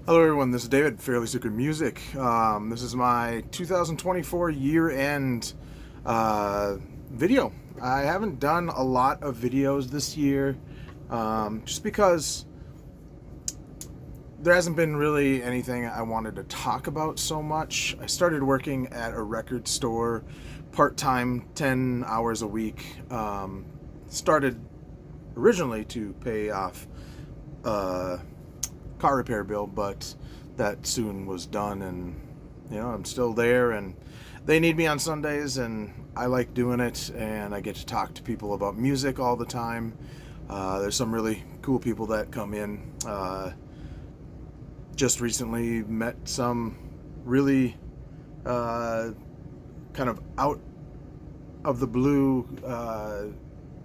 Hello, everyone. This is David, Fairly Secret Music. This is my 2024 year-end uh, video. I haven't done a lot of videos this year, just because there hasn't been really anything I wanted to talk about so much. I started working at a record store part-time, 10 hours a week. Started originally to pay off uh, car repair bill, but that soon was done, and I'm still there, and they need me on Sundays, and I like doing it, and I get to talk to people about music all the time. There's some really cool people that come in. Just recently met some really uh, kind of out of the blue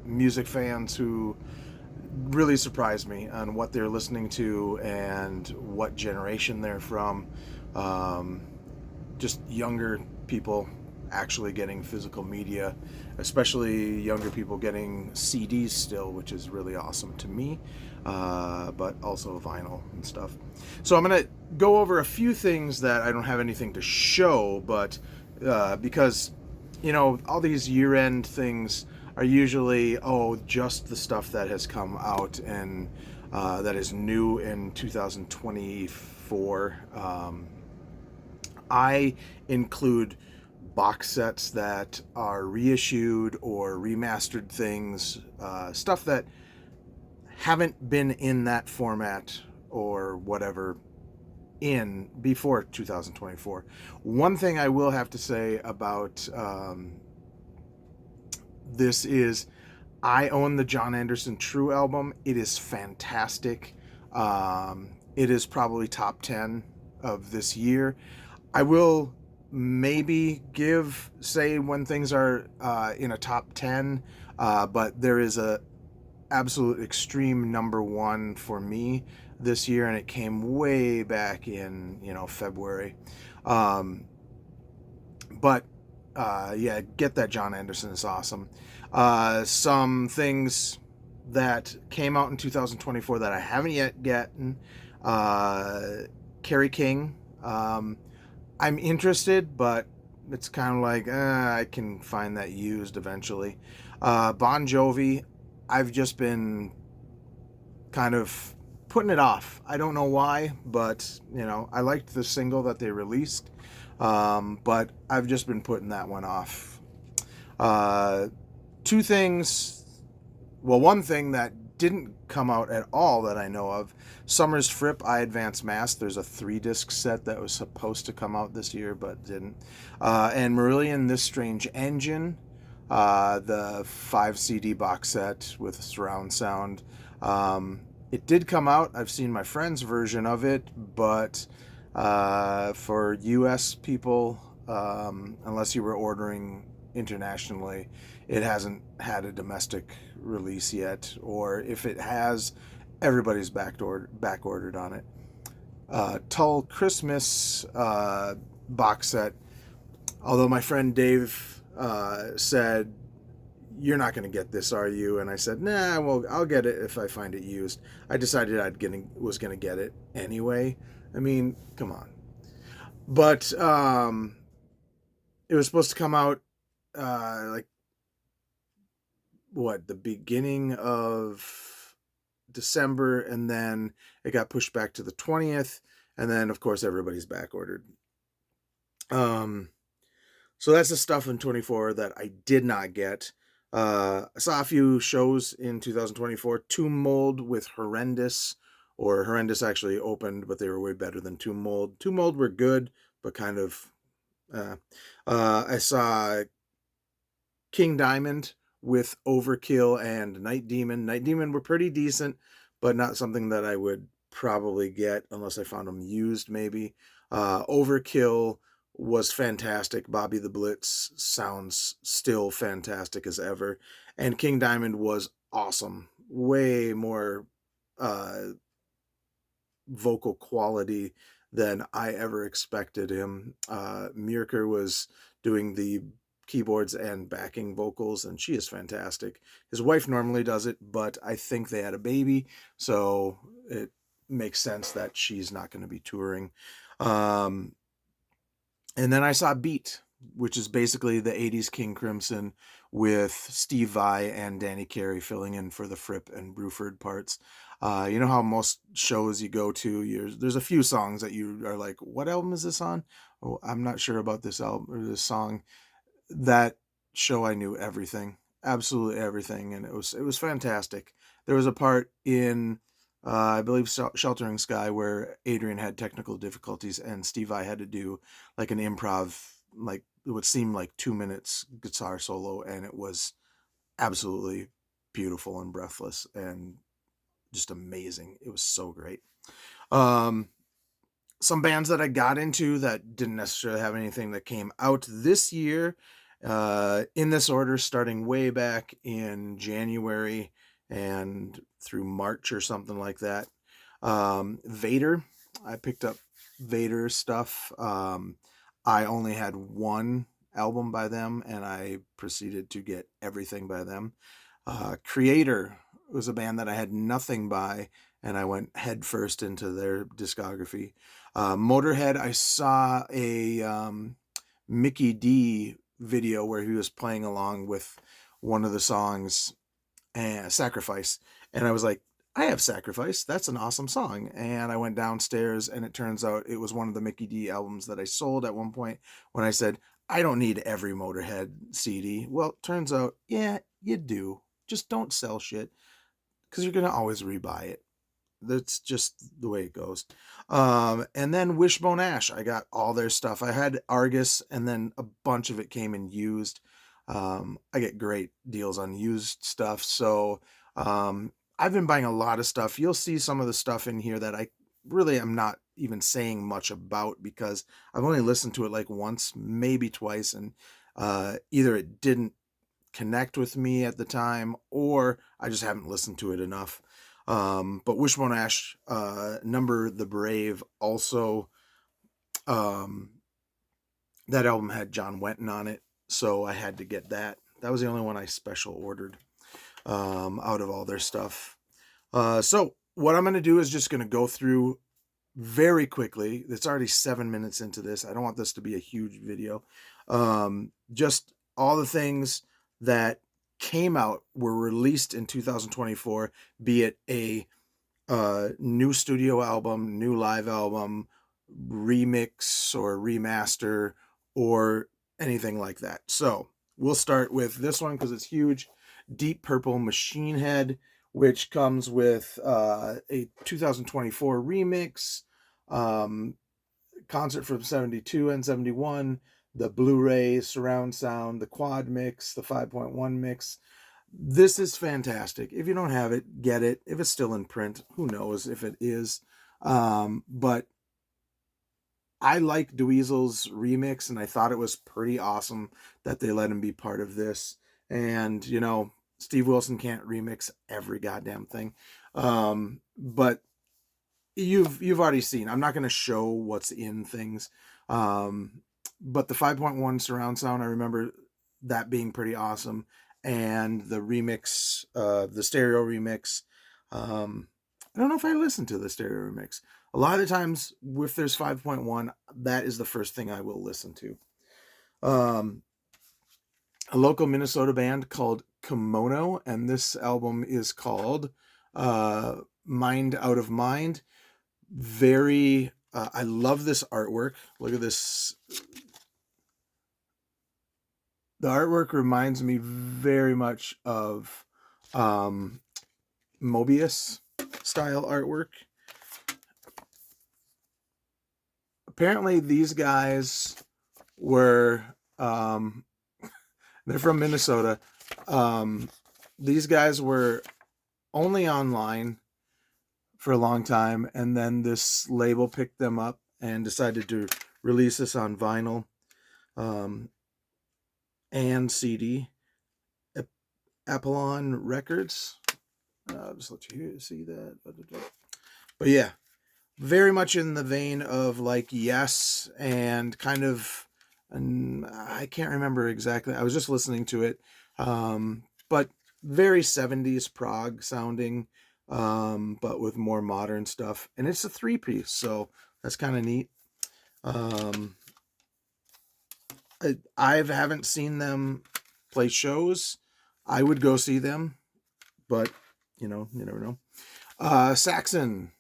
music fans who really surprised me on what they're listening to and what generation they're from. Um, just younger people actually getting physical media, especially younger people getting CDs still, which is really awesome to me, but also vinyl and stuff. So I'm going to go over a few things that I don't have anything to show, but because, all these year end things are usually, just the stuff that has come out and that is new in 2024. I include box sets that are reissued or remastered things, stuff that haven't been in that format or whatever in before 2024. One thing I will have to say about this is I own the John Anderson True album. It is fantastic. It is probably top 10 of this year. I will maybe say when things are in a top 10, but there is a absolute extreme number one for me this year, and it came way back in February. Um, but yeah, get that John Anderson is awesome. Some things that came out in 2024 that I haven't yet gotten. Kerry King. I'm interested, but it's kind of like I can find that used eventually. Bon Jovi, I've just been kind of putting it off. I don't know why, but I liked the single that they released, but I've just been putting that one off. Uh, Two things. Well, one thing that didn't come out at all that I know of. Summer's Fripp, I Advance Mass. There's a 3-disc set that was supposed to come out this year but didn't. And Marillion, This Strange Engine, the 5 CD box set with surround sound. It did come out. I've seen my friend's version of it, but for US people, unless you were ordering internationally, it hasn't had a domestic release yet, or if it has, everybody's back ordered on it. Tull Christmas box set. Although my friend Dave said, "You're not going to get this, are you?" And I said, "Nah, well, I'll get it if I find it used." I decided was going to get it anyway. I mean, come on. But it was supposed to come out like the beginning of December, and then it got pushed back to the 20th, and then of course everybody's back ordered. So that's the stuff in 24 that I did not get. I saw a few shows in 2024. Tomb Mold with Horrendous, or Horrendous actually opened, but they were way better than Tomb Mold. Tomb Mold were good, but kind of. I saw King Diamond with Overkill and Night Demon. Night Demon were pretty decent, but not something that I would probably get unless I found them used, maybe. Overkill was fantastic. Bobby the Blitz sounds still fantastic as ever. And King Diamond was awesome. Way more uh, vocal quality than I ever expected him. Mirker was doing the keyboards and backing vocals, and she is fantastic. His wife normally does it, but I think they had a baby, so it makes sense that she's not going to be touring. Um, and then I saw Beat, which is basically the 80s King Crimson with Steve Vai and Danny Carey filling in for the Fripp and Bruford parts. You know how most shows you go to, there's a few songs that you are like, what album is this on? Oh, I'm not sure about this album or this song. That show I knew everything, absolutely everything, and it was fantastic. There was a part in I believe Sheltering Sky where Adrian had technical difficulties and Steve Vai had to do like an improv, like it would seem like 2 minutes guitar solo, and it was absolutely beautiful and breathless and just amazing. It was so great. Um, some bands that I got into that didn't necessarily have anything that came out this year, in this order, starting way back in January and through March or something like that. Vader, I picked up Vader stuff. I only had one album by them, and I proceeded to get everything by them. Creator was a band that I had nothing by, and I went headfirst into their discography. Motorhead, I saw a Mickey D video where he was playing along with one of the songs, Sacrifice, and I was like, I have Sacrifice. That's an awesome song. And I went downstairs, and it turns out it was one of the Mickey D albums that I sold at one point when I said, I don't need every Motorhead CD. Well, turns out, yeah, you do. Just don't sell shit because you're going to always rebuy it. That's just the way it goes. And then Wishbone Ash, I got all their stuff. I had Argus, and then a bunch of it came in used. I get great deals on used stuff. So I've been buying a lot of stuff. You'll see some of the stuff in here that I really am not even saying much about because I've only listened to it like once, maybe twice, and either it didn't connect with me at the time or I just haven't listened to it enough. But Wishbone Ash, Number the Brave, also, that album had John Wetton on it, so I had to get that. That was the only one I special ordered out of all their stuff. So what I'm going to do is just going to go through very quickly. It's already 7 minutes into this. I don't want this to be a huge video. Just all the things that came out, were released in 2024, be it a new studio album, new live album, remix or remaster, or anything like that. So we'll start with this one because it's huge. Deep Purple Machine Head, which comes with a 2024 remix, concert from 72 and 71, the Blu-ray surround sound, the quad mix, the 5.1 mix. This is fantastic. If you don't have it, get it. If it's still in print, who knows if it is. But I like Dweezil's remix, and I thought it was pretty awesome that they let him be part of this. And, Steve Wilson can't remix every goddamn thing. But you've already seen. I'm not going to show what's in things. But the 5.1 surround sound, I remember that being pretty awesome. And the remix, the stereo remix, I don't know if I listened to the stereo remix. A lot of the times, if there's 5.1, that is the first thing I will listen to. A local Minnesota band called Kimono, and this album is called Mind Out of Mind. Very, I love this artwork. Look at this. The artwork reminds me very much of Mobius style artwork. Apparently these guys were, they're from Minnesota. These guys were only online for a long time, and then this label picked them up and decided to release this on vinyl and CD. Apollon Records. I'll just let you see that. But yeah, very much in the vein of like Yes and kind of, and I can't remember exactly. I was just listening to it, but very 70s prog sounding. but with more modern stuff. And it's a 3-piece, so that's kind of neat. Um, I haven't seen them play shows. I would go see them, but you never know. Saxon,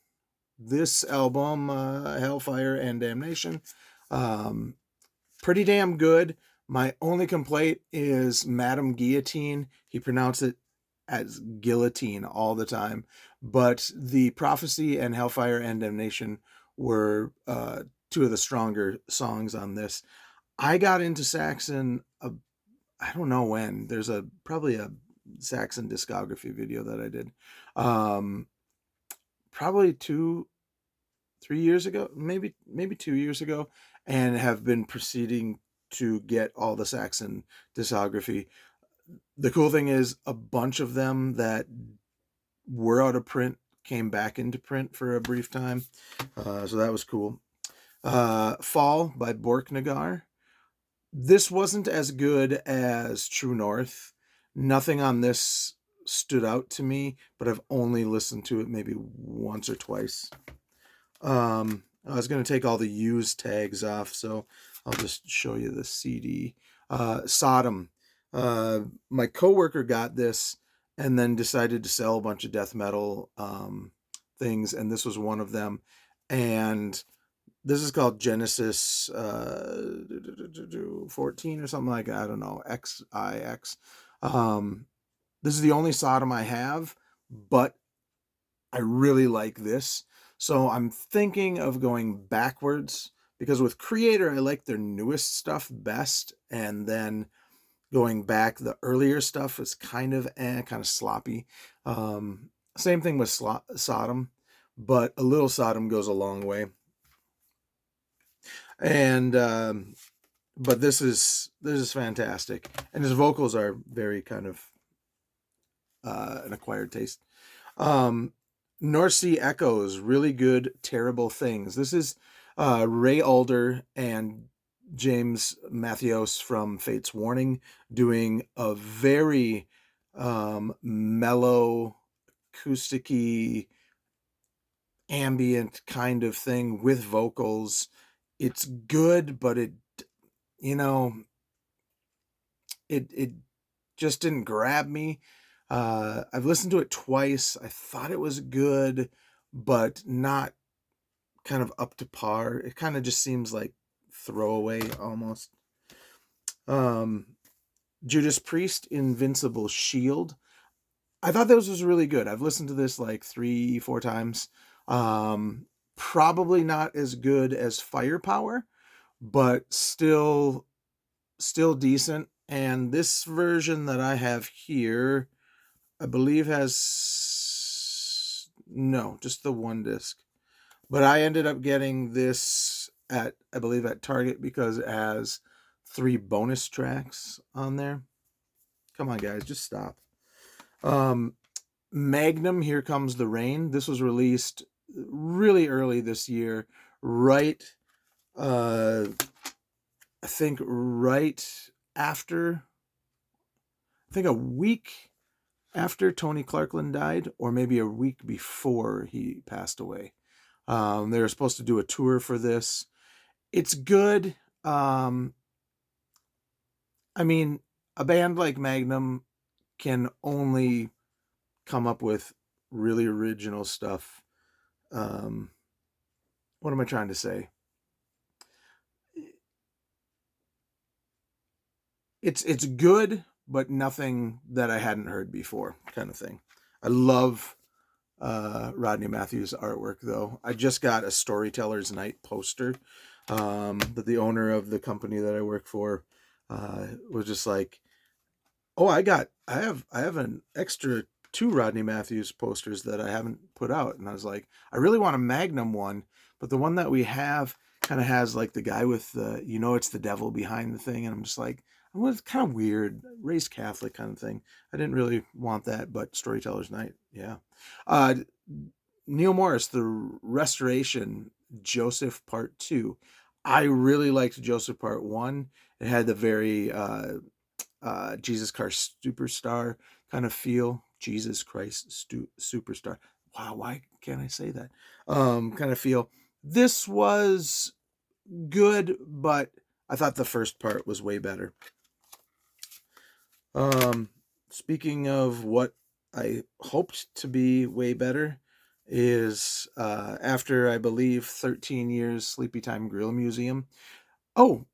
this album, Hellfire and Damnation, um, pretty damn good. My only complaint is Madame Guillotine. He pronounced it as guillotine all the time. But the Prophecy and Hellfire and Damnation were two of the stronger songs on this. I got into Saxon, I don't know when. There's probably a Saxon discography video that I did. Um, Probably 2-3 years ago, maybe 2 years ago, and have been proceeding to get all the Saxon discography. The cool thing is a bunch of them that were out of print came back into print for a brief time, so that was cool. Fall by Borknagar. This wasn't as good as True North. Nothing on this stood out to me, but I've only listened to it maybe once or twice. I was going to take all the used tags off, so I'll just show you the CD. Sodom. My coworker got this and then decided to sell a bunch of death metal things, and this was one of them. And this is called Genesis 14 or something like that. I don't know, XIX. This is the only Sodom I have, but I really like this. So I'm thinking of going backwards because with Creator, I like their newest stuff best. And then going back, the earlier stuff is kind of sloppy. Same thing with Sodom, but a little Sodom goes a long way. And but this is fantastic, and his vocals are very kind of an acquired taste. North Sea Echoes, really good, terrible things. This is Ray Alder and James Mathios from Fate's Warning doing a very mellow, acousticy, ambient kind of thing with vocals. It's good, but it it just didn't grab me. I've listened to it twice. I thought it was good, but not kind of up to par. It kind of just seems like throwaway almost. Judas Priest, Invincible Shield. I thought this was really good. I've listened to this like 3-4 times. Probably not as good as Firepower, but still decent. And this version that I have here, I believe has just the one disc. But I ended up getting this at Target because it has 3 bonus tracks on there. Come on, guys, just stop. Magnum, Here Comes the Rain. This was released really early this year, right? I think right after, a week after Tony Clarkland died, or maybe a week before he passed away. They were supposed to do a tour for this. It's good. I mean, a band like Magnum can only come up with really original stuff. What am I trying to say? It's good, but nothing that I hadn't heard before, kind of thing. I love Rodney Matthews' artwork, though. I just got a Storyteller's Night poster that the owner of the company that I work for was just like, "Oh, I have an extra 2 Rodney Matthews posters that I haven't put out," and I was like, "I really want a Magnum one, but the one that we have kind of has like the guy with the, it's the devil behind the thing," and I'm just like, well, it's kind of weird, raised Catholic kind of thing. I didn't really want that, but Storyteller's Night, yeah. Neil Morris, The Restoration, Joseph Part 2. I really liked Joseph Part 1. It had the very Jesus Christ Superstar kind of feel. Jesus Christ Superstar. wow, why can't I say that? Kind of feel. This was good, but I thought the first part was way better. Um, Speaking of what I hoped to be way better, is after I believe 13 years, Sleepy Time Grill Museum. Oh,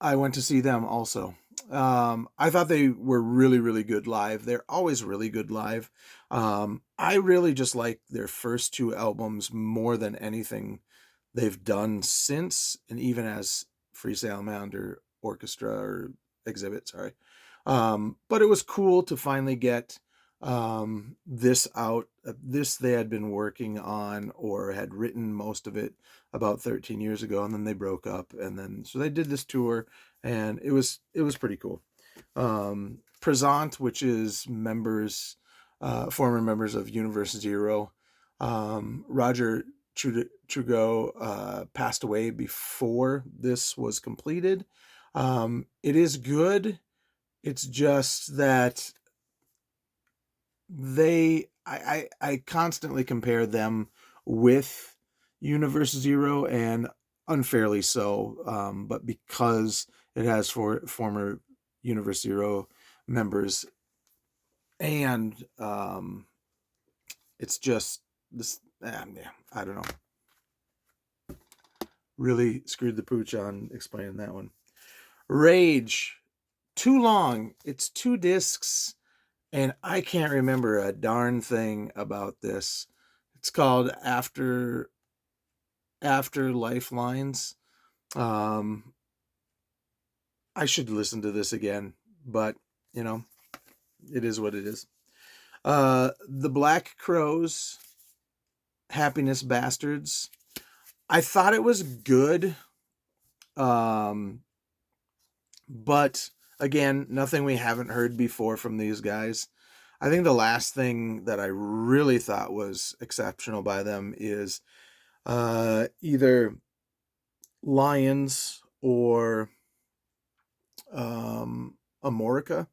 I went to see them also. I thought they were really, really good live. They're always really good live. I really just like their first two albums more than anything they've done since, and even as Free Salamander Orchestra or Exhibit, sorry. But it was cool to finally get this out. This they had been working on or had written most of it about 13 years ago, and then they broke up, and then so they did this tour, and it was pretty cool. Present, which is members, former members of Universe Zero, Roger Trudeau passed away before this was completed. It is good. It's just that I constantly compare them with Universe Zero, and unfairly so, but because it has former Universe Zero members, and it's just this. Yeah, I don't know. Really screwed the pooch on explaining that one. Rage, too long. It's 2 discs, and I can't remember a darn thing about this. It's called After Lifelines. Um, I should listen to this again, but you know, it is what it is. The Black Crows, Happiness Bastards. I thought it was good, um, but again, nothing we haven't heard before from these guys. I think the last thing that I really thought was exceptional by them is either Lions or Amorica.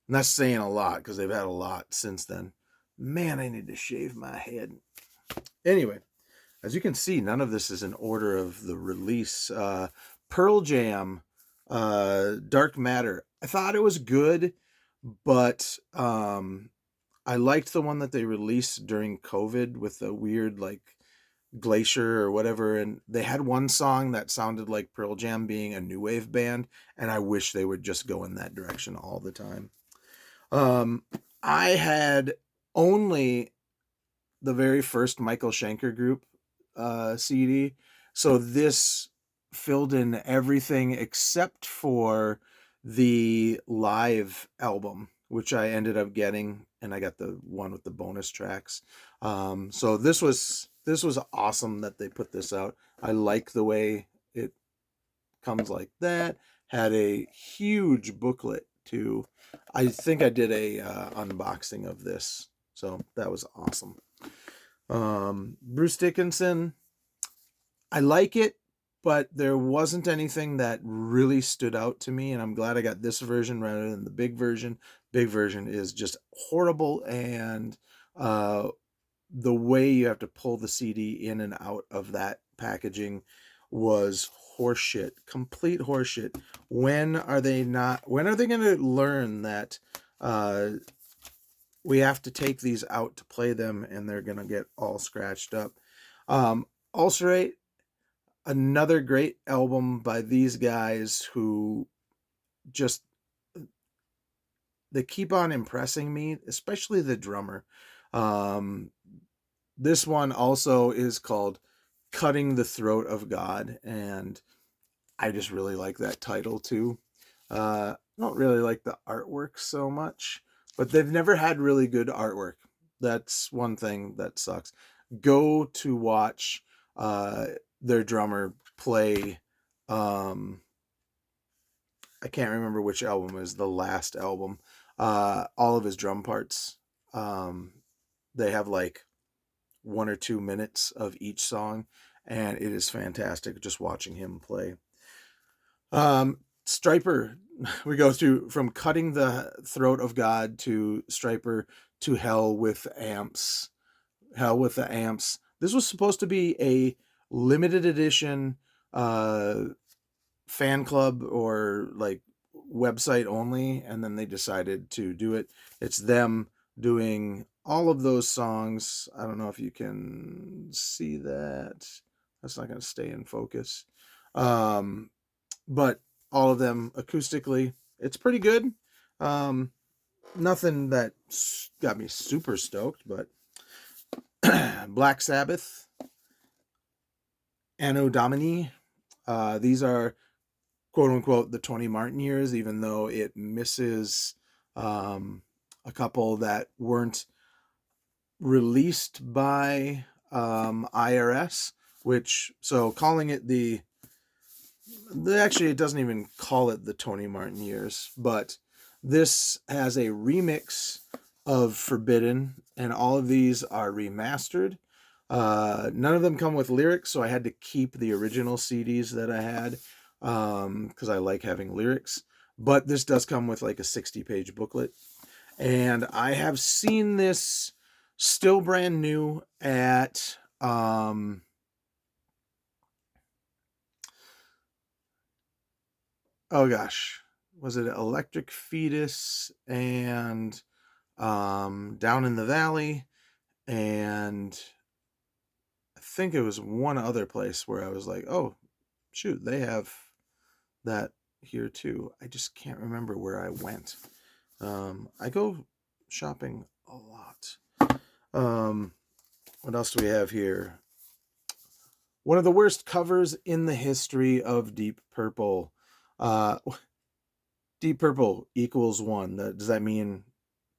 And that's saying a lot because they've had a lot since then. Man, I need to shave my head. Anyway, as you can see, none of this is in order of the release. Pearl Jam, Dark Matter. I thought it was good, but I liked the one that they released during COVID with the weird like Glacier or whatever, and they had one song that sounded like Pearl Jam being a new wave band, and I wish they would just go in that direction all the time. Um, I had only the very first Michael Schenker Group CD, so this filled in everything except for the live album, which I ended up getting, and I got the one with the bonus tracks. So this was awesome that they put this out. I like the way it comes like that. Had a huge booklet too. I think I did a unboxing of this, so that was awesome. Bruce Dickinson, I like it, but there wasn't anything that really stood out to me, and I'm glad I got this version rather than the big version. Big version is just horrible, and the way you have to pull the CD in and out of that packaging was horseshit, complete horseshit. When are they going to learn that we have to take these out to play them, and they're going to get all scratched up? Ulcerate, another great album by these guys who just, they keep on impressing me, especially the drummer. Um, this one also is called Cutting the Throat of God, and I just really like that title too. I don't really like the artwork so much, but they've never had really good artwork. That's one thing that sucks. Go to watch their drummer play. I can't remember which album is the last album. All of his drum parts. They have like 1 or 2 minutes of each song, and it is fantastic just watching him play. Striper, we go through from Cutting the Throat of God to Striper to Hell with Amps. hell with the amps. This was supposed to be a limited edition uh, fan club or like website only, and then they decided to do it. It's them doing all of those songs. I don't know if you can see that. That's not going to stay in focus. Um, but all of them acoustically, it's pretty good. Um, Nothing that got me super stoked, but Black Sabbath, Anno Domini. These are quote unquote the Tony Martin years, even though it misses um, a couple that weren't released by IRS. Which, so calling it actually, it doesn't even call it the Tony Martin years, but this has a remix of Forbidden, and all of these are remastered. None of them come with lyrics, so I had to keep the original CDs that I had because I like having lyrics. But this does come with like a 60-page booklet. And I have seen this still brand new at oh gosh, was it Electric Fetus and Down in the Valley, and I think it was one other place where I was like, oh shoot, they have that here too. I just can't remember where I went. I go shopping a lot. Um, what else do we have here? One of the worst covers in the history of Deep Purple. Uh, Deep Purple equals one. Does that mean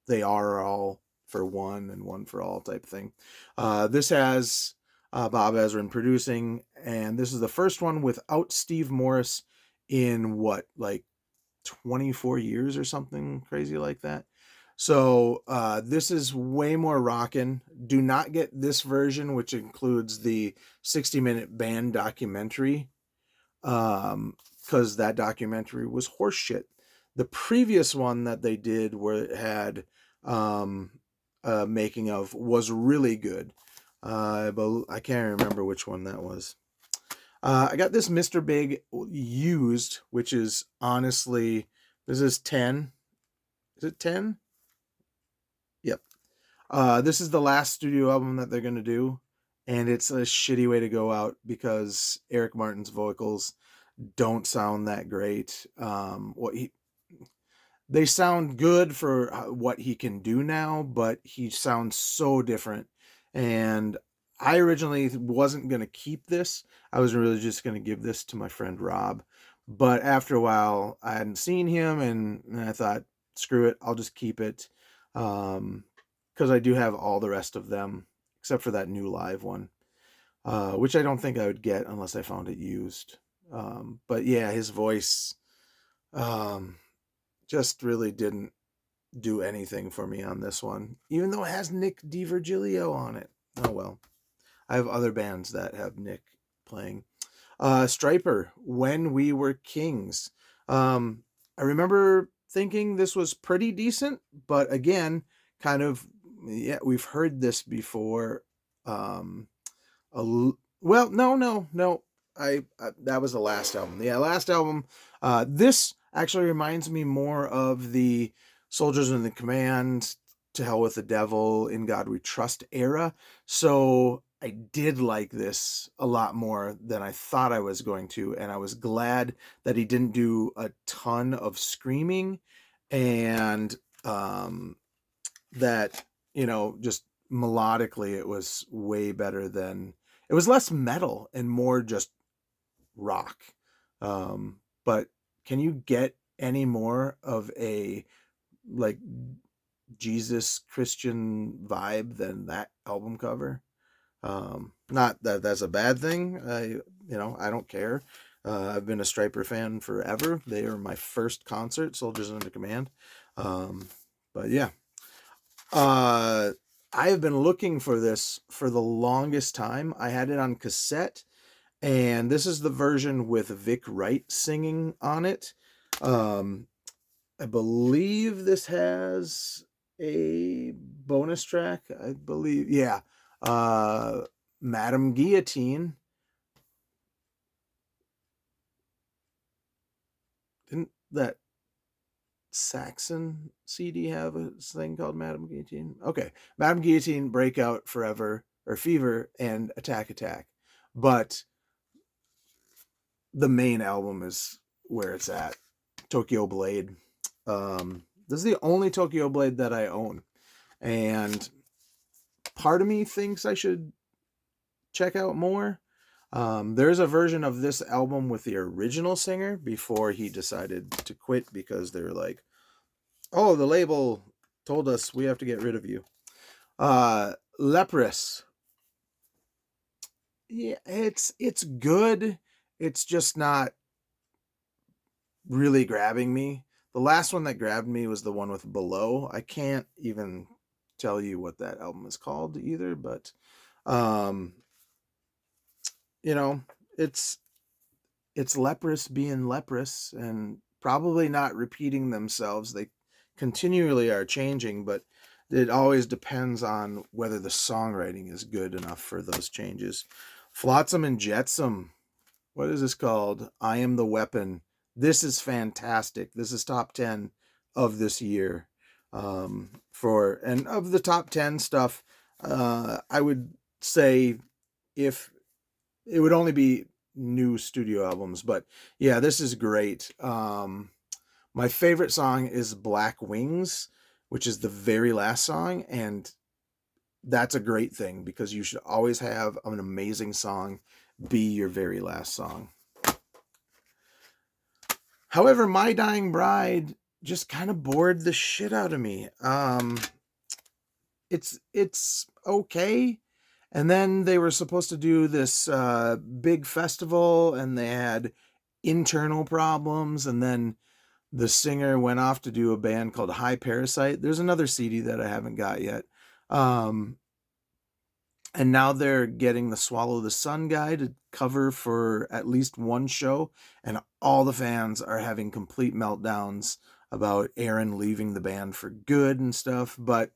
they are all for one and one for all type thing? This has Bob Ezrin producing, and this is the first one without Steve Morris in what, like 24 years or something crazy like that. So this is way more rockin'. Do not get this version, which includes the 60-minute band documentary, because that documentary was horseshit. The previous one that they did, where it had making of, was really good. But I can't remember which one that was. I got this Mr. Big used, which is honestly, this is 10. Is it 10? Yep. This is the last studio album that they're going to do. And it's a shitty way to go out because Eric Martin's vocals don't sound that great. They sound good for what he can do now, but he sounds so different. And I originally wasn't going to keep this. I was really just going to give this to my friend Rob. But after a while, I hadn't seen him, and I thought, screw it, I'll just keep it. Because I do have all the rest of them, except for that new live one, which I don't think I would get unless I found it used. But yeah, his voice um, just really didn't do anything for me on this one, even though it has Nick DiVirgilio on it. Oh well. I have other bands that have Nick playing. Striper, When We Were Kings. I remember thinking this was pretty decent, but again, kind of, yeah, we've heard this before. Well, no. That was the last album. Yeah, last album. This actually reminds me more of the Soldiers in the Command, To Hell with the Devil, In God We Trust era. So I did like this a lot more than I thought I was going to, and I was glad that he didn't do a ton of screaming, and that, just melodically it was way better than, it was less metal and more just rock. But can you get any more of a like Jesus Christian vibe than that album cover? Not that that's a bad thing. I don't care. I've been a Striper fan forever. They are my first concert, Soldiers Under Command. But yeah, uh, I have been looking for this for the longest time. I had it on cassette, and this is the version with Vic Wright singing on it. Um, I believe this has a bonus track. I believe, yeah. Uh, Madame Guillotine. Didn't that Saxon CD have a thing called Madame Guillotine? Okay. Madame Guillotine, Breakout, Forever, or Fever, and Attack Attack. But the main album is where it's at. Tokyo Blade. This is the only Tokyo Blade that I own. And part of me thinks I should check out more. There's a version of this album with the original singer before he decided to quit because they were like, oh, the label told us we have to get rid of you. Leprous. Yeah, it's good. It's just not really grabbing me. The last one that grabbed me was the one with Below. I can't even tell you what that album is called either, but um, you know, it's leprous being leprous and probably not repeating themselves. They continually are changing, but it always depends on whether the songwriting is good enough for those changes. Flotsam and Jetsam. What is this called? I Am the Weapon. This is fantastic. This is top 10 of this year. And of the top 10 stuff, I would say if it would only be new studio albums, but yeah, this is great. My favorite song is Black Wings, which is the very last song, and that's a great thing because you should always have an amazing song be your very last song. However, My Dying Bride just kind of bored the shit out of me. It's okay. And then they were supposed to do this big festival, and they had internal problems. And then the singer went off to do a band called High Parasite. There's another CD that I haven't got yet. And now they're getting the Swallow the Sun guy to cover for at least one show. And all the fans are having complete meltdowns about Aaron leaving the band for good and stuff. But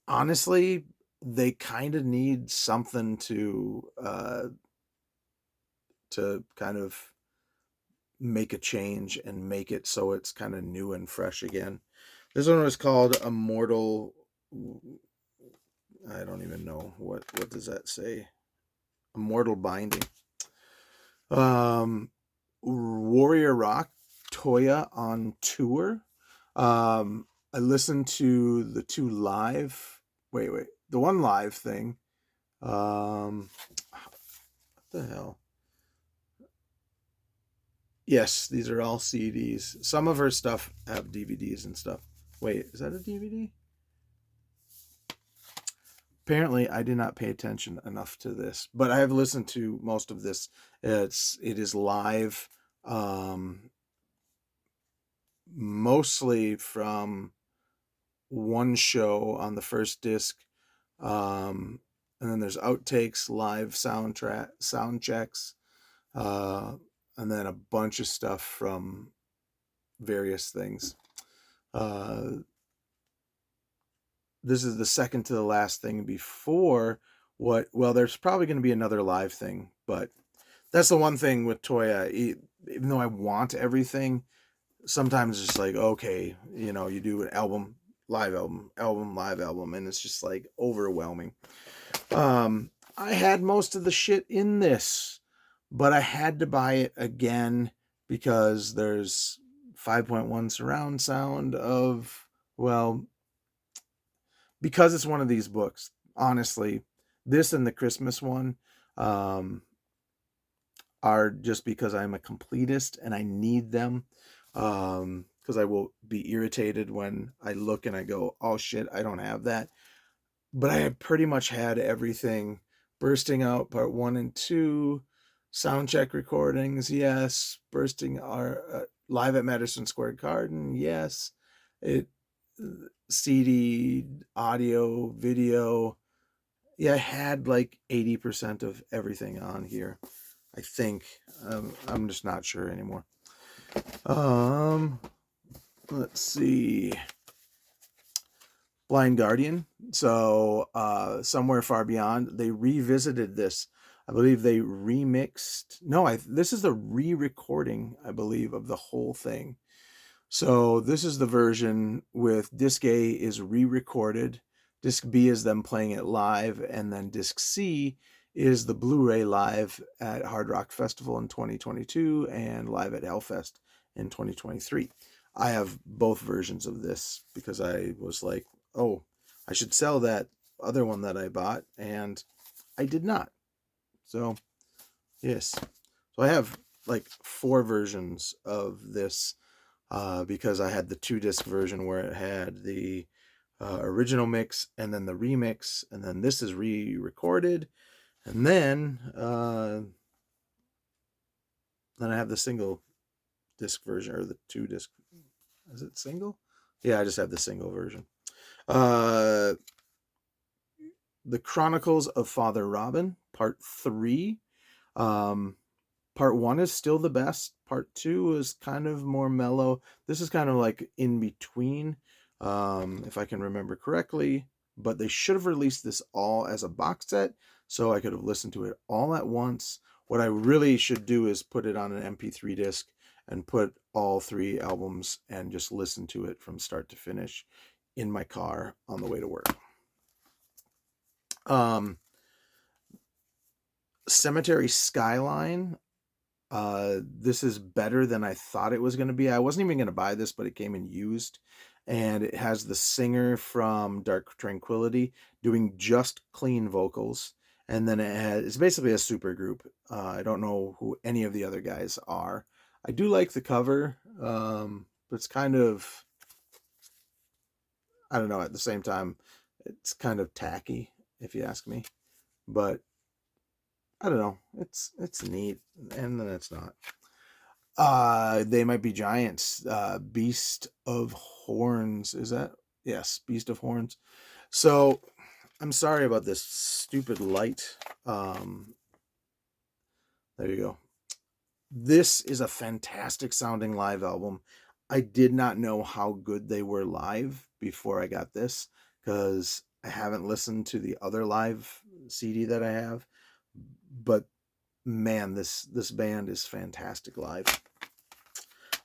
honestly, they kind of need something to kind of make a change and make it so it's kind of new and fresh again. This one was called Immortal. I don't even know what does that say. Immortal Binding. Warrior Rock, Toya on tour. I listened to the two live. Wait, the one live thing. What the hell? Yes, these are all CDs. Some of her stuff have DVDs and stuff. Wait, is that a DVD? Apparently, I did not pay attention enough to this, but I have listened to most of this. It is live, mostly from one show on the first disc, and then there's outtakes, live sound checks, and then a bunch of stuff from various things. This is the second to the last thing before there's probably going to be another live thing, but that's the one thing with Toya. Even though I want everything, sometimes it's just like, okay, you do an album, live album, live album, and it's just like overwhelming. I had most of the shit in this, but I had to buy it again because there's 5.1 surround sound because it's one of these books. Honestly, this and the Christmas one are just because I'm a completist and I need them, because I will be irritated when I look and I go, oh shit, I don't have that. But I had pretty much had everything. Bursting Out Part 1 and 2, soundcheck recordings, yes. Bursting our live at Madison Square Garden, yes. CD, audio, video. Yeah, I had like 80% of everything on here, I think. I'm just not sure anymore. Let's see. Blind Guardian. So Somewhere Far Beyond, they revisited this. I believe they remixed. No, this is the re-recording, I believe, of the whole thing. So this is the version with disc A is re-recorded, disc B is them playing it live, and then disc C is the Blu-ray live at Hard Rock Festival in 2022 and live at Hellfest in 2023. I have both versions of this because I was like, oh, I should sell that other one that I bought, and I did not. So, yes. So I have like 4 versions of this because I had the 2-disc version where it had the original mix and then the remix, and then this is re-recorded, and then I have the single disc version, or the 2-disc. Is it single? Yeah, I just have the single version. The Chronicles of Father Robin, Part 3. Part 1 is still the best. Part 2 is kind of more mellow. This is kind of like in between, if I can remember correctly. But they should have released this all as a box set, so I could have listened to it all at once. What I really should do is put it on an MP3 disc and put all 3 albums and just listen to it from start to finish in my car on the way to work. Cemetery Skyline. This is better than I thought it was going to be. I wasn't even going to buy this, but it came in used, and it has the singer from Dark Tranquillity doing just clean vocals, and then it's basically a super group. I don't know who any of the other guys are. I do like the cover, but it's kind of, I don't know, at the same time it's kind of tacky if you ask me, but I don't know, it's neat, and then it's not. They Might Be Giants. Beast of Horns. Is that? Yes, Beast of Horns. So I'm sorry about this stupid light. There you go. This is a fantastic sounding live album. I did not know how good they were live before I got this, because I haven't listened to the other live CD that I have. But man, this band is fantastic live.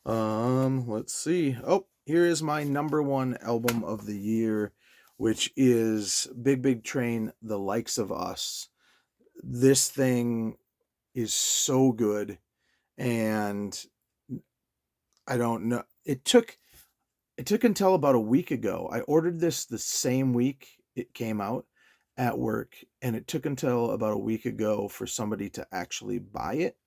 Let's see. Oh, here is my number 1 album of the year, which is Big Big Train, The Likes of Us. This thing is so good, and I don't know. It took until about a week ago. I ordered this the same week it came out at work, and it took until about a week ago for somebody to actually buy it.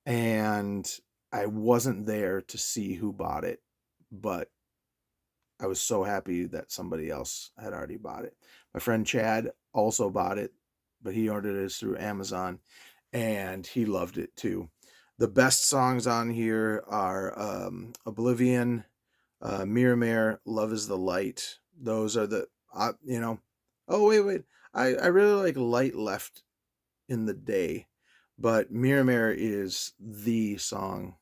And I wasn't there to see who bought it, but I was so happy that somebody else had already bought it. My friend Chad also bought it, but he ordered it through Amazon, and he loved it too. The best songs on here are Oblivion, Miramare, Love is the Light. Those are the, oh, wait. I really like Light Left in the Day, but Miramare is the song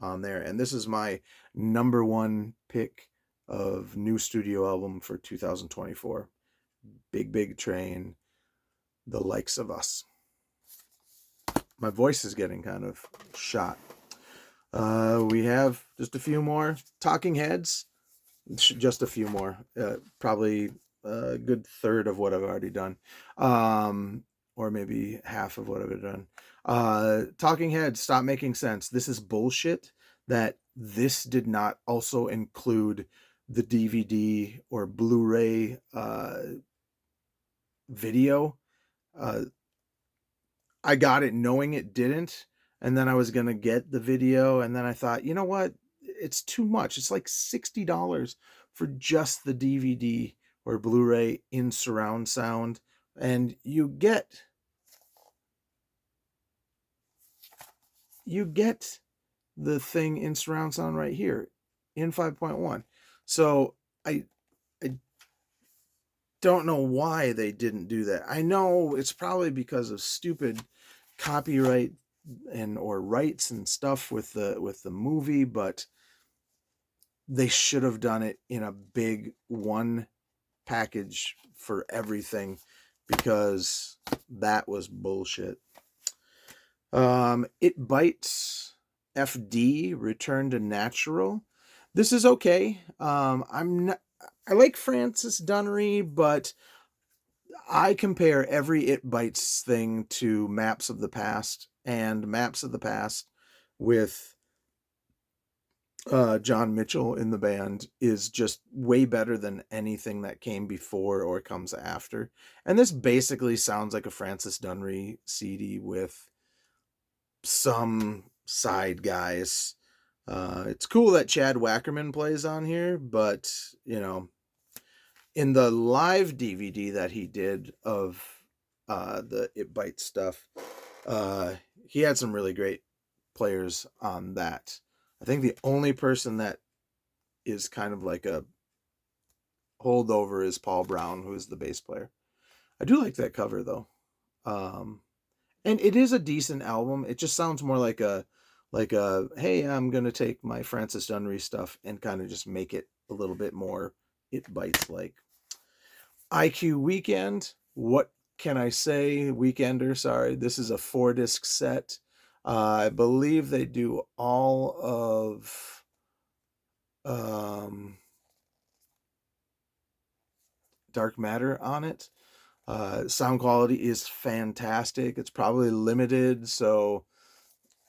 on there. And this is my number 1 pick of new studio album for 2024. Big Big Train, The Likes of Us. My voice is getting kind of shot. We have just a few more. Talking Heads, just a few more. Probably a good third of what I've already done. Or maybe half of what I've done. Talking Heads, Stop Making Sense. This is bullshit that this did not also include the DVD or Blu-ray video. I got it knowing it didn't, and then I was gonna get the video, and then I thought, you know what? It's too much. It's like $60 for just the DVD or Blu-ray in surround sound, and you get the thing in surround sound right here in 5.1. So I don't know why they didn't do that. I know it's probably because of stupid copyright and or rights and stuff with the movie, but they should have done it in a big 1 package for everything because that was bullshit. It Bites FD Return to Natural. This is okay. I like Francis Dunnery, but I compare every It Bites thing to Maps of the Past, and Maps of the Past with John Mitchell in the band is just way better than anything that came before or comes after. And this basically sounds like a Francis Dunnery CD with some side guys. It's cool that Chad Wackerman plays on here, but in the live DVD that he did of the It Bites stuff, he had some really great players on that. I think the only person that is kind of like a holdover is Paul Brown, who is the bass player. I do like that cover though. And it is a decent album. It just sounds more like a hey, I'm gonna take my Francis Dunnery stuff and kind of just make it a little bit more It Bites like. IQ Weekend, what can I say? Weekender, sorry. This is a 4-disc set. I believe they do all of Dark Matter on it. Sound quality is fantastic. It's probably limited, so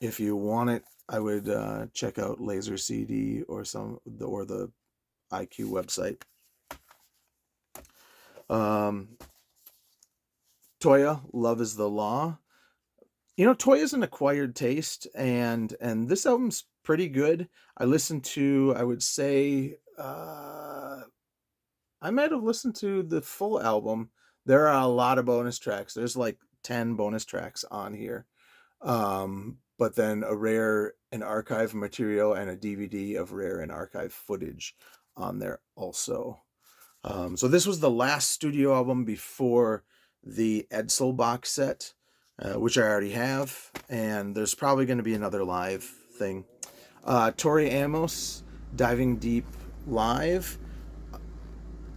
if you want it, I would check out Laser CD or the IQ website. Toya, Love is the Law. Toya's an acquired taste, and this album's pretty good. I listened to, I would say, I might have listened to the full album. There are a lot of bonus tracks. There's like 10 bonus tracks on here. But then a rare and archive material and a DVD of rare and archive footage on there also. So this was the last studio album before the Edsel box set, which I already have, and there's probably going to be another live thing. Tori Amos, Diving Deep Live.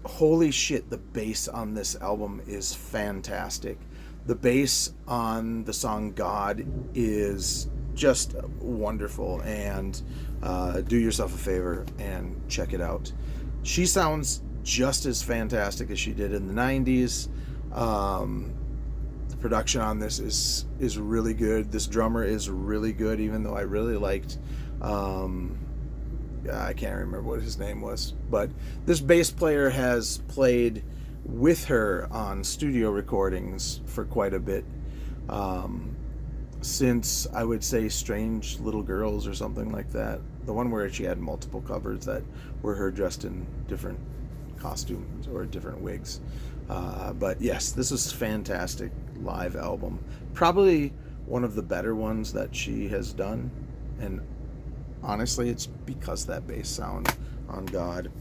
Holy shit, the bass on this album is fantastic. The bass on the song God is just wonderful, and do yourself a favor and check it out. She sounds just as fantastic as she did in the 90s. The production on this is really good. This drummer is really good, even though I really liked I can't remember what his name was, but this bass player has played with her on studio recordings for quite a bit, since I would say Strange Little Girls or something like that, the one where she had multiple covers that were her dressed in different costumes or different wigs. But yes, this is fantastic live album, probably one of the better ones that she has done, and honestly it's because that bass sound on God.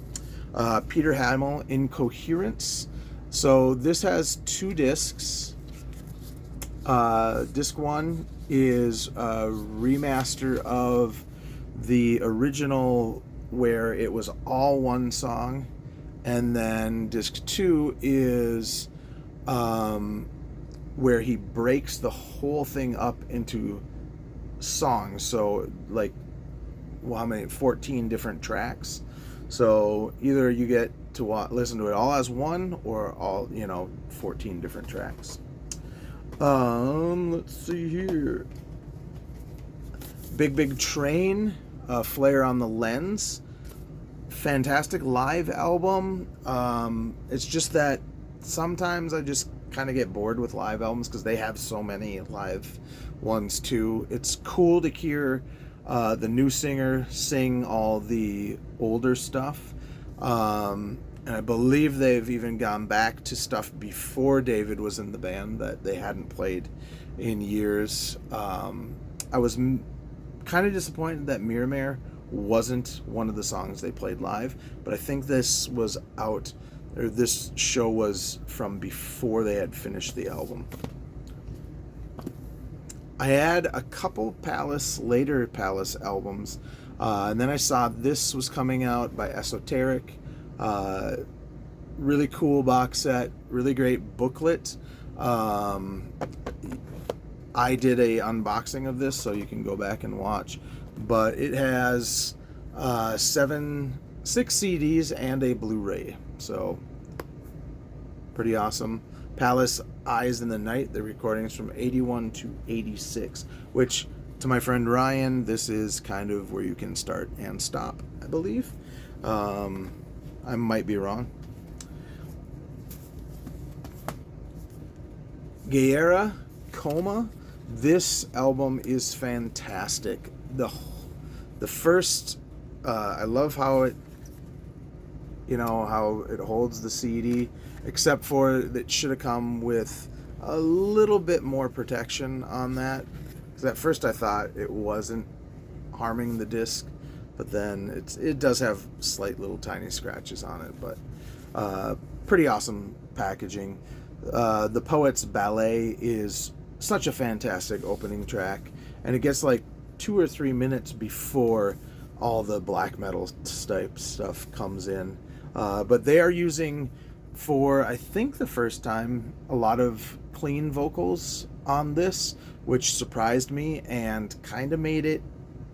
Peter Hamill, Incoherence. So this has 2 discs. Disc 1 is a remaster of the original where it was all one song, and then disc 2 is where he breaks the whole thing up into songs. So like, how many? 14 different tracks. So either you get to listen to it all as one, or all 14 different tracks. Let's see here. Big Train, Flare on the Lens. Fantastic live album. It's just that sometimes I just kind of get bored with live albums because they have so many live ones too. It's cool to hear the new singer sing all the older stuff. And I believe they've even gone back to stuff before David was in the band that they hadn't played in years. I was kind of disappointed that Miramare wasn't one of the songs they played live, but I think this show was from before they had finished the album. I had a couple later Palace albums, and then I saw this was coming out by Esoteric. really cool box set, really great booklet. Um, I did a unboxing of this, so you can go back and watch. But it has six CDs and a Blu-ray, so pretty awesome. Palace Eyes in the Night, the recordings from 81 to 86, which to my friend Ryan, this is kind of where you can start and stop, I believe. I might be wrong. Guerra Coma. This album is fantastic. The first, I love how it, how it holds the CD, except for that should have come with a little bit more protection on that. Because at first I thought it wasn't harming the disc, but then it does have slight little tiny scratches on it, but pretty awesome packaging. The Poet's Ballet is such a fantastic opening track, and it gets like 2 or 3 minutes before all the black metal type stuff comes in. But they are using, for I think the first time, a lot of clean vocals on this, which surprised me and kind of made it,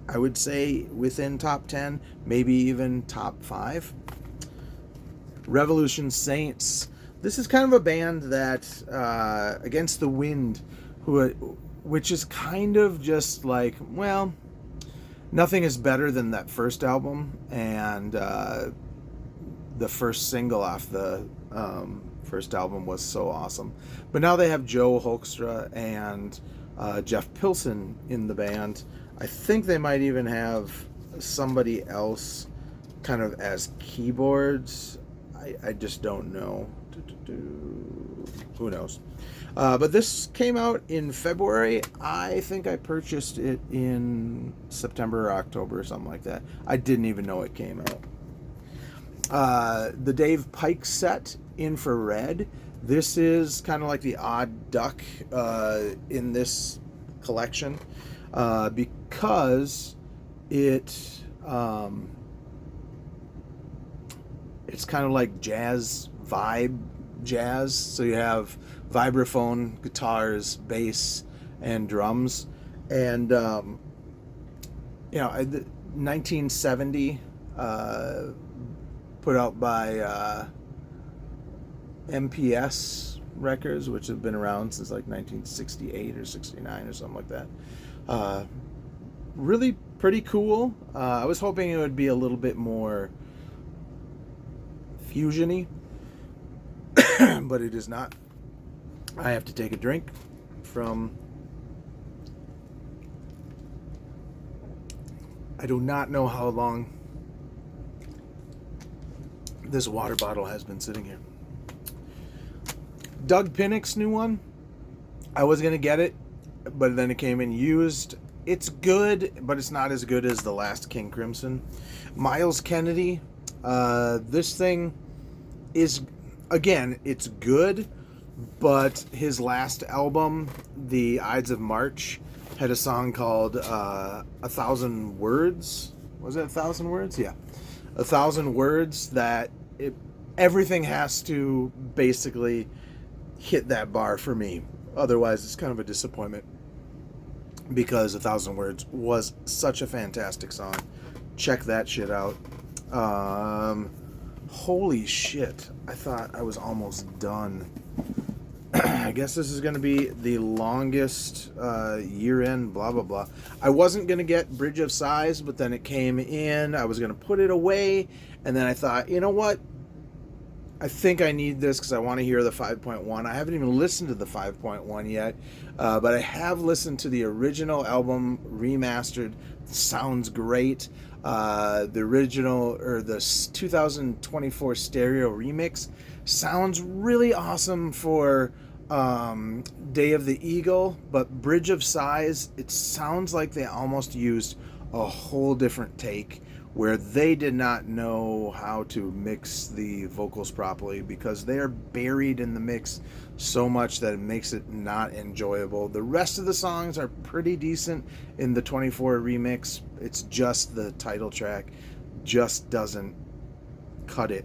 I would say, within top 10, maybe even top 5. Revolution Saints. This is kind of a band that, Against the Wind, which is kind of just like, well, nothing is better than that first album, and the first single off the first album was so awesome. But now they have Joe Hoekstra and Jeff Pilson in the band. I think they might even have somebody else kind of as keyboards. I just don't know. Who knows? But this came out in February. I think I purchased it in September or October or something like that. I didn't even know it came out. The Dave Pike set, Infrared. This is kind of like the odd duck in this collection because it's kind of like jazz vibe jazz. So you have vibraphone, guitars, bass, and drums. And 1970, put out by MPS Records, which have been around since like 1968 or 69 or something like that. Really pretty cool. I was hoping it would be a little bit more fusion-y, but it is not. I have to take a drink from... I do not know how long this water bottle has been sitting here. Doug Pinnick's new one. I was going to get it, but then it came in used. It's good, but it's not as good as the last King Crimson. Miles Kennedy. This thing is, again, it's good, but his last album, The Ides of March, had a song called 1,000 Words. Was it 1,000 Words? Yeah. 1,000 Words that everything has to basically hit that bar for me. Otherwise, it's kind of a disappointment because 1,000 Words was such a fantastic song. Check that shit out. Holy shit. I thought I was almost done. I guess this is going to be the longest year-end blah, blah, blah. I wasn't going to get Bridge of Sighs, but then it came in. I was going to put it away, and then I thought, you know what? I think I need this because I want to hear the 5.1. I haven't even listened to the 5.1 yet, but I have listened to the original album remastered. Sounds great. The original, or the 2024 stereo remix, sounds really awesome for Day of the Eagle, but Bridge of Sighs, it sounds like they almost used a whole different take where they did not know how to mix the vocals properly because they are buried in the mix so much that it makes it not enjoyable. The rest of the songs are pretty decent in the 24 remix. It's just the title track just doesn't cut it.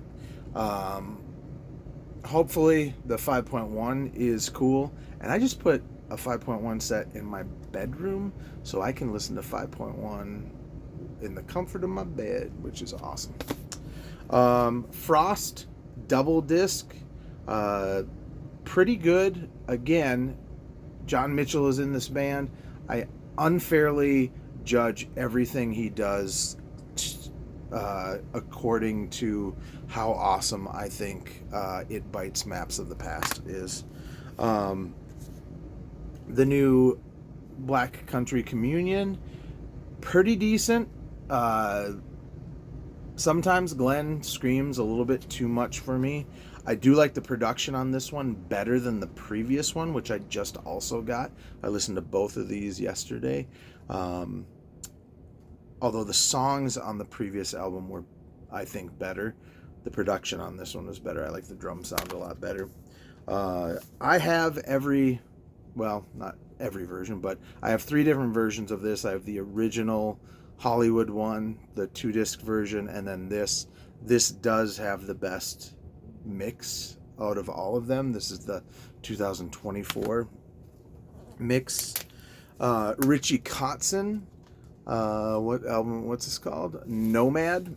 hopefully the 5.1 is cool. And I just put a 5.1 set in my bedroom so I can listen to 5.1 in the comfort of my bed, which is awesome. Frost double disc, uh, pretty good. Again, John Mitchell is in this band. I unfairly judge everything he does according to how awesome I think It Bites Maps of the Past is. Um, the new Black Country Communion, pretty decent. Uh, Sometimes Glenn screams a little bit too much for me. I do like the production on this one better than the previous one, which I just also got. I listened to both of these yesterday. Um, Although the songs on the previous album were, I think, better. The production on this one was better. I like the drum sound a lot better. I have well, not every version, but I have 3 different versions of this. I have the original Hollywood one, the 2-disc version, and then this. This does have the best mix out of all of them. This is the 2024 mix. Richie Kotzen, what album? What's this called? Nomad.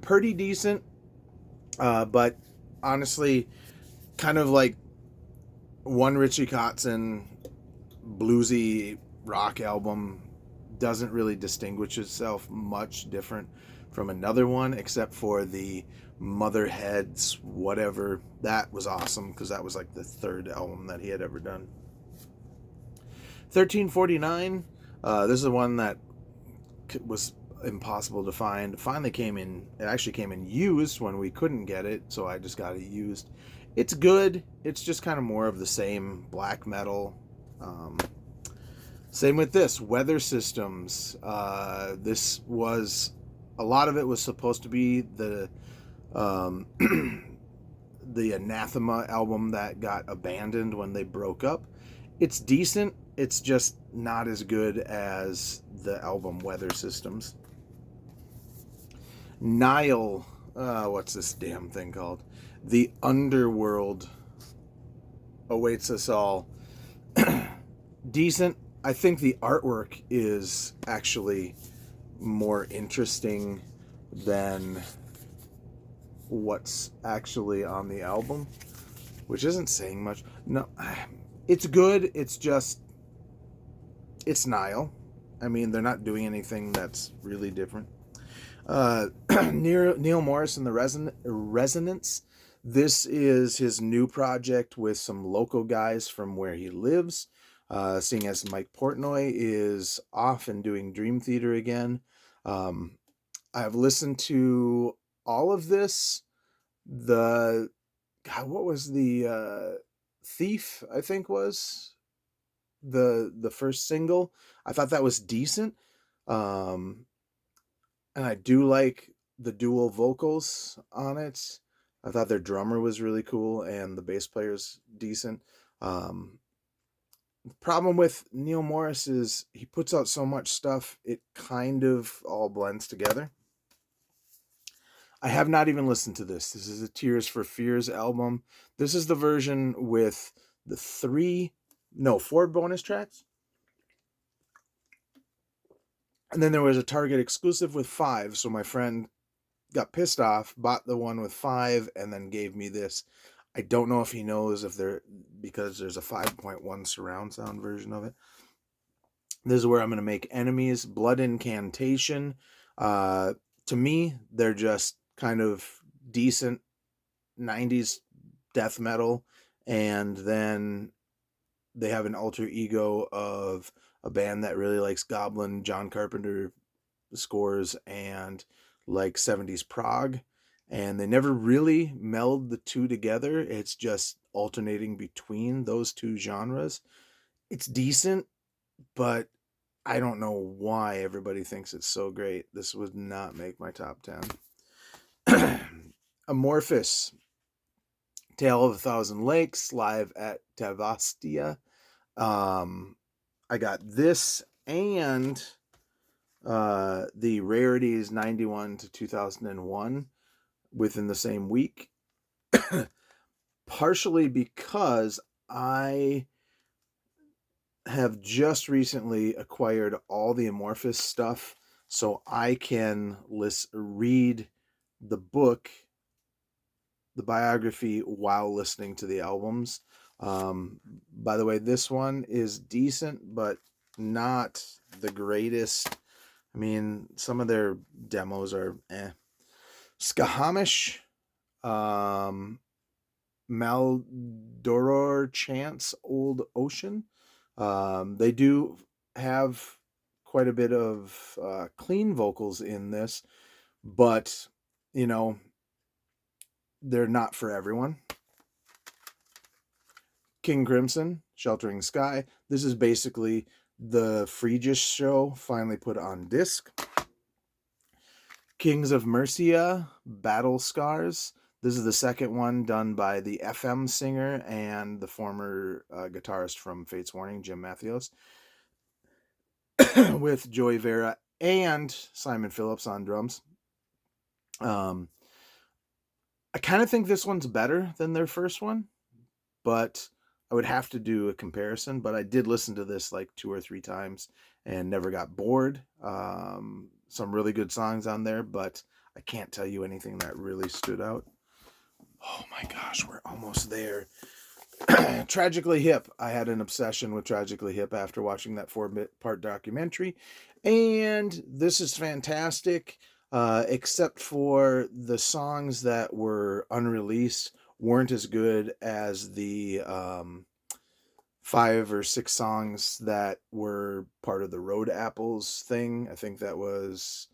Pretty decent, but honestly, kind of like one Richie Kotzen bluesy rock album doesn't really distinguish itself much different from another one, except for the Motherheads whatever. That was awesome because that was like the 3rd album that he had ever done. 1349, this is one that was impossible to find. Finally came in, it actually came in used when we couldn't get it, so I just got it used. It's good. It's just kind of more of the same black metal. Same with this, Weather Systems. This was, a lot of it was supposed to be the the Anathema album that got abandoned when they broke up. It's decent. It's just not as good as the album Weather Systems. Nile, what's this damn thing called? The Underworld Awaits Us All. Decent. I think the artwork is actually more interesting than what's actually on the album, which isn't saying much. No, it's good. It's just, it's Nile. I mean, they're not doing anything that's really different. Neil Morris and the Resonance. This is his new project with some local guys from where he lives. Seeing as Mike Portnoy is off and doing Dream Theater again. I've listened to all of this. God, what was the Thief, I think was the first single. I thought that was decent. Um, and I do like the dual vocals on it. I thought their drummer was really cool and the bass player's decent. The problem with Neil Morris is he puts out so much stuff, it kind of all blends together. I have not even listened to this. This is a Tears for Fears album. This is the version with the 4 bonus tracks. And then there was a Target exclusive with 5. So my friend got pissed off, bought the one with 5, and then gave me this. I don't know if he knows because there's a 5.1 surround sound version of it. This is where I'm going to make enemies. Blood Incantation. To me, they're just kind of decent 90s death metal. And then they have an alter ego of a band that really likes Goblin, John Carpenter scores, and like 70s prog. And they never really meld the two together. It's just alternating between those two genres. It's decent, but I don't know why everybody thinks it's so great. This would not make my top 10. Amorphous, Tale of a Thousand Lakes, live at Tavastia. I got this and The Rarities 91 to 2001 within the same week, partially because I have just recently acquired all the Amorphous stuff, so I can read the book, the biography, while listening to the albums. By the way, this one is decent, but not the greatest. I mean, some of their demos are eh. Skahamish, um, Maldoror Chance, Old Ocean. They do have quite a bit of clean vocals in this, but you know, they're not for everyone. King Crimson, Sheltering Sky. This is basically the Phrygius show finally put on disc. Kings of Mercia, Battle Scars. This is the second one done by the FM singer and the former guitarist from Fates Warning, Jim Matthews, with Joey Vera and Simon Phillips on drums. I kind of think this one's better than their first one, but I would have to do a comparison. But I did listen to this like 2 or 3 times and never got bored. Some really good songs on there, but I can't tell you anything that really stood out. Oh my gosh, we're almost there. Tragically Hip. I had an obsession with Tragically Hip after watching that 4-part documentary, and this is fantastic, except for the songs that were unreleased weren't as good as the 5 or 6 songs that were part of the Road Apples thing. I think that was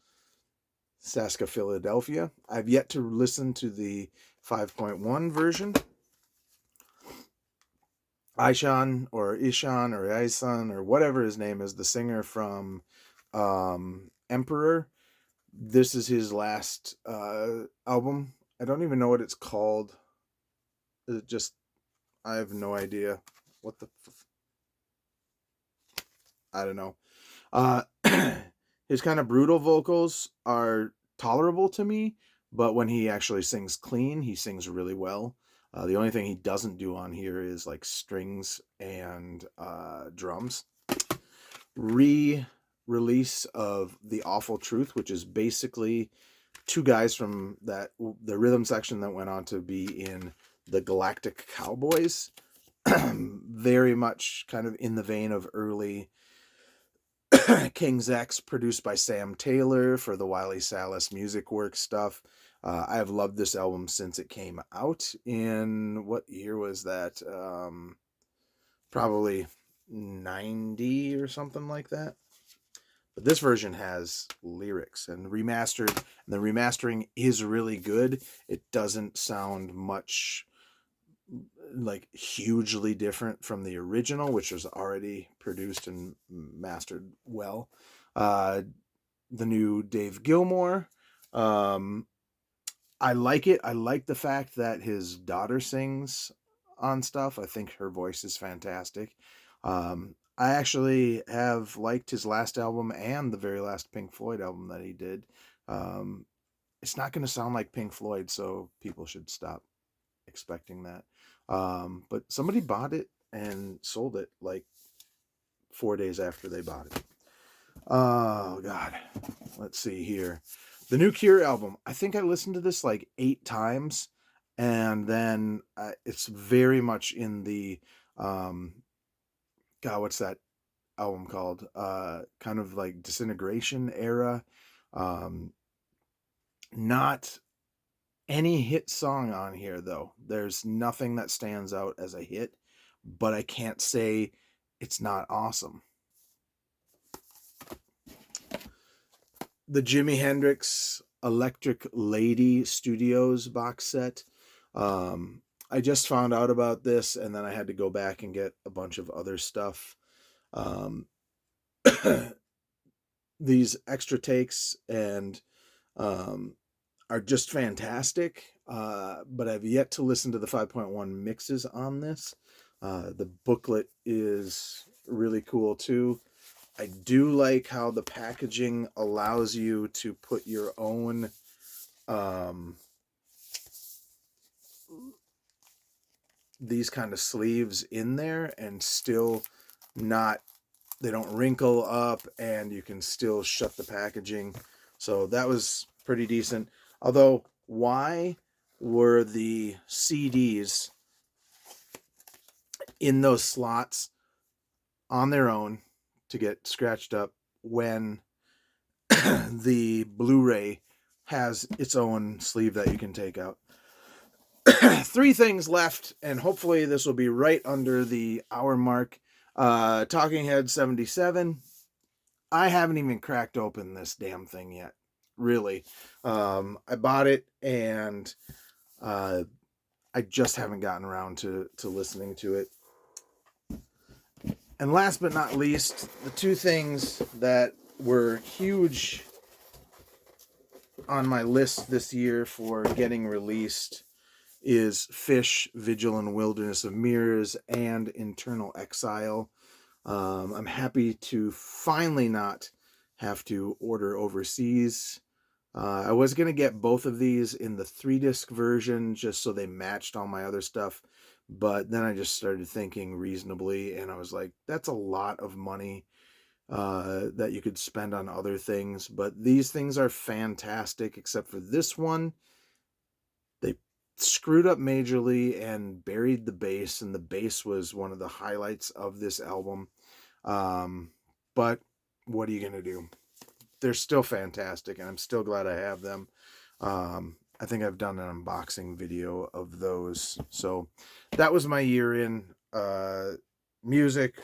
Saska Philadelphia. I've yet to listen to the 5.1 version. Ishan or Isan or whatever his name is, the singer from Emperor. This is his last album. I don't even know what it's called. It just, I have no idea. What the I don't know. His kind of brutal vocals are tolerable to me, but when he actually sings clean, he sings really well. The only thing he doesn't do on here is like strings and drums. Re-release of The Awful Truth, which is basically 2 guys from the rhythm section that went on to be in the Galactic Cowboys. Very much kind of in the vein of early King's X, produced by Sam Taylor for the Wiley Salas Music Works stuff. I have loved this album since it came out. In what year was that? Probably 90 or something like that. But this version has lyrics and remastered, and the remastering is really good. It doesn't sound much like hugely different from the original, which was already produced and mastered well. The new Dave Gilmour. I like it. I like the fact that his daughter sings on stuff. I think her voice is fantastic. I actually have liked his last album and the very last Pink Floyd album that he did. It's not going to sound like Pink Floyd, so people should stop expecting that. But somebody bought it and sold it like 4 days after they bought it. Oh, God. Let's see here. The new Cure album. I think I listened to this like 8 times. And then it's very much in the, God, what's that album called? Kind of like Disintegration era. Not any hit song on here, though. There's nothing that stands out as a hit, but I can't say it's not awesome. The Jimi Hendrix Electric Lady Studios box set. I just found out about this, and then I had to go back and get a bunch of other stuff. These extra takes and are just fantastic, but I've yet to listen to the 5.1 mixes on this. The booklet is really cool too. I do like how the packaging allows you to put your own these kind of sleeves in there and still not, they don't wrinkle up, and you can still shut the packaging. So that was pretty decent. Although, why were the CDs in those slots on their own to get scratched up when the Blu-ray has its own sleeve that you can take out? Three things left, and hopefully this will be right under the hour mark. Talking Head 77. I haven't even cracked open this damn thing yet. Really. I bought it, and I just haven't gotten around to listening to it. And last but not least, the two things that were huge on my list this year for getting released is Fish, Vigil and Wilderness of Mirrors, and Internal Exile. I'm happy to finally not have to order overseas. I was going to get both of these in the 3-disc version just so they matched all my other stuff. But then I just started thinking reasonably, and I was like, that's a lot of money that you could spend on other things. But these things are fantastic, except for this one. They screwed up majorly and buried the bass, and the bass was one of the highlights of this album. But what are you going to do? They're still fantastic, and I'm still glad I have them. I think I've done an unboxing video of those. So that was my year in music.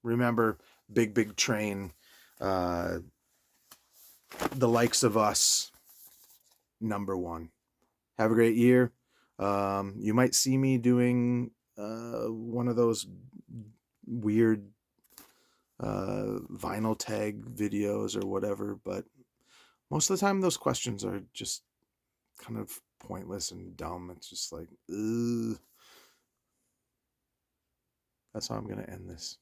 Remember, Big Train, The Likes of Us, #1. Have a great year. You might see me doing one of those weird vinyl tag videos or whatever, but most of the time those questions are just kind of pointless and dumb. It's just like, ugh. That's how I'm gonna end this.